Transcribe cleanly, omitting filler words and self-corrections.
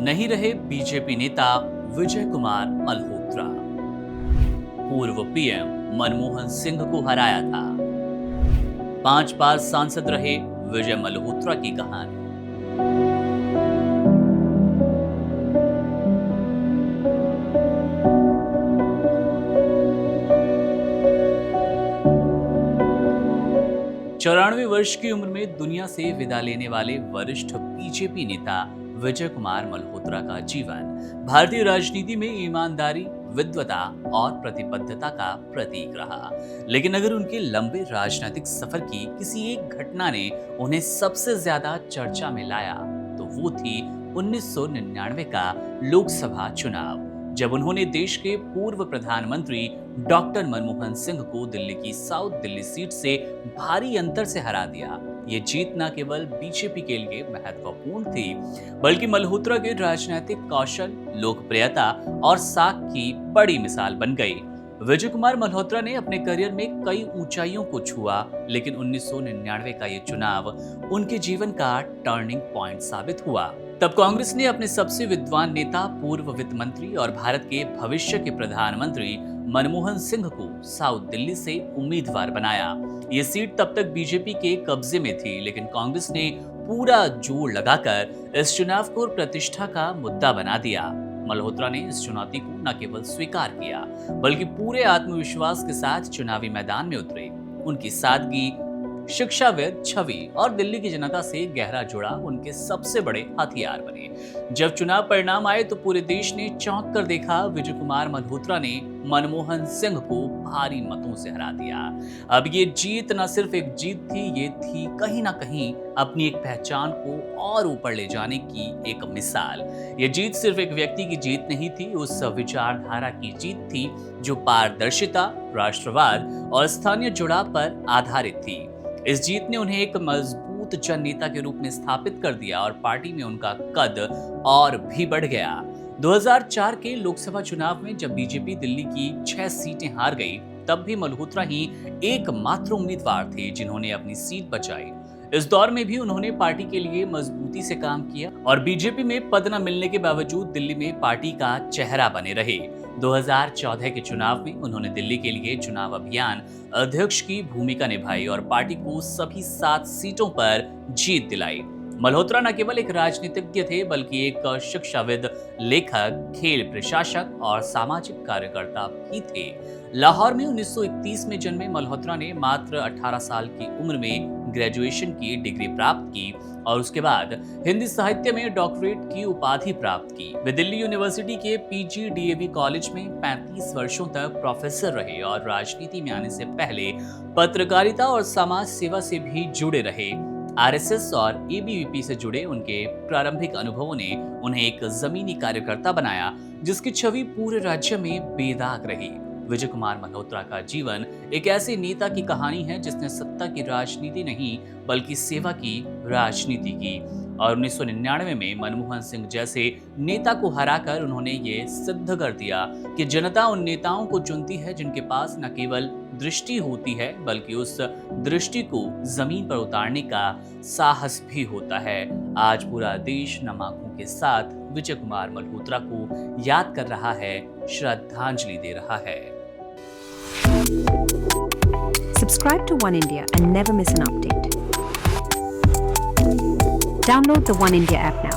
नहीं रहे बीजेपी नेता विजय कुमार मल्होत्रा। पूर्व पीएम मनमोहन सिंह को हराया था। 5 बार सांसद रहे विजय मल्होत्रा की कहानी। चौरानवे वर्ष की उम्र में दुनिया से विदा लेने वाले वरिष्ठ बीजेपी नेता विजय कुमार मल्होत्रा का जीवन भारतीय राजनीति में ईमानदारी, विद्वता और प्रतिबद्धता का प्रतीक रहा। लेकिन अगर उनके लंबे राजनीतिक सफर की किसी एक घटना ने उन्हें सबसे ज्यादा चर्चा में लाया तो वो थी 1999 का लोकसभा चुनाव, जब उन्होंने देश के पूर्व प्रधानमंत्री डॉक्टर मनमोहन सिंह को दिल्ली की साउथ दिल्ली सीट से भारी अंतर से हरा दिया। ये जीत न केवल बीजेपी के लिए महत्वपूर्ण थी, बल्कि मल्होत्रा के राजनीतिक कौशल, लोकप्रियता और साख की बड़ी मिसाल बन गई। विजय कुमार मल्होत्रा ने अपने करियर में कई ऊंचाइयों को छुआ, लेकिन 1999 का ये चुनाव उनके जीवन का टर्निंग पॉइंट साबित हुआ। तब कांग्रेस ने अपने सबसे विद्वान नेता, पूर्व वित्त मंत्री और भारत के भविष्य के प्रधानमंत्री मनमोहन सिंह को साउथ दिल्ली से उम्मीदवार बनाया। ये सीट तब तक बीजेपी के कब्जे में थी, लेकिन कांग्रेस ने पूरा जोर लगाकर इस चुनाव को प्रतिष्ठा का मुद्दा बना दिया। मल्होत्रा ने इस चुनौती को न केवल स्वीकार किया, बल्कि पूरे आत्मविश्वास के साथ चुनावी मैदान में उतरे। उनकी सादगी, शिक्षाविद छवि और दिल्ली की जनता से गहरा जुड़ाव उनके सबसे बड़े हथियार बने। जब चुनाव परिणाम आए तो पूरे देश ने चौंक कर देखा, विजय कुमार मल्होत्रा ने मनमोहन सिंह को भारी मतों से हरा दिया। अब ये जीत न सिर्फ एक जीत थी, ये थी कहीं ना कहीं अपनी एक पहचान को और ऊपर ले जाने की एक मिसाल। ये जीत सिर्फ एक व्यक्ति की जीत नहीं थी, उस विचारधारा की जीत थी जो पारदर्शिता, राष्ट्रवाद और स्थानीय जुड़ाव पर आधारित थी। इस जीत ने उन्हें एक मजबूत जन नेता के रूप में स्थापित कर दिया और पार्टी में उनका कद और भी बढ़ गया। 2004 के लोकसभा चुनाव में जब बीजेपी दिल्ली की 6 सीटें हार गई, तब भी मल्होत्रा ही एकमात्र उम्मीदवार थे जिन्होंने अपनी सीट बचाई। इस दौर में भी उन्होंने पार्टी के लिए मजबूती से काम किया और बीजेपी में पद न मिलने के बावजूद दिल्ली में पार्टी का चेहरा बने रहे। 2014 के चुनाव में उन्होंने दिल्ली के लिए चुनाव अभियान अध्यक्ष की भूमिका निभाई और पार्टी को सभी 7 सीटों पर जीत दिलाई। मल्होत्रा न केवल एक राजनीतिज्ञ थे, बल्कि एक शिक्षाविद, लेखक, खेल प्रशासक और सामाजिक कार्यकर्ता भी थे। लाहौर में 1931 में जन्मे मल्होत्रा ने मात्र 18 साल की उम्र में ग्रेजुएशन की डिग्री प्राप्त की और उसके बाद हिंदी साहित्य में डॉक्टरेट की उपाधि प्राप्त की। वे दिल्ली यूनिवर्सिटी के PGDAB कॉलेज में 35 वर्षों तक प्रोफेसर रहे और राजनीति में आने से पहले पत्रकारिता और समाज सेवा से भी जुड़े रहे। RSS और ABVP से जुड़े उनके प्रारंभिक अनुभवों ने उन्हें एक जमीनी कार्यकर्ता बनाया, जिसकी छवि पूरे राज्य में बेदाग रही। विजय कुमार मल्होत्रा का जीवन एक ऐसे नेता की कहानी है जिसने सत्ता की राजनीति नहीं, बल्कि सेवा की राजनीति की। और 1999 में मनमोहन सिंह जैसे नेता को हराकर उन्होंने ये सिद्ध कर दिया कि जनता उन नेताओं को चुनती है जिनके पास न केवल दृष्टि होती है, बल्कि उस दृष्टि को जमीन पर उतारने का साहस भी होता है। आज पूरा देश नम आंखों के साथ विजय कुमार मल्होत्रा को याद कर रहा है, श्रद्धांजलि दे रहा है। Subscribe to One India and never miss an update. Download the One India app now.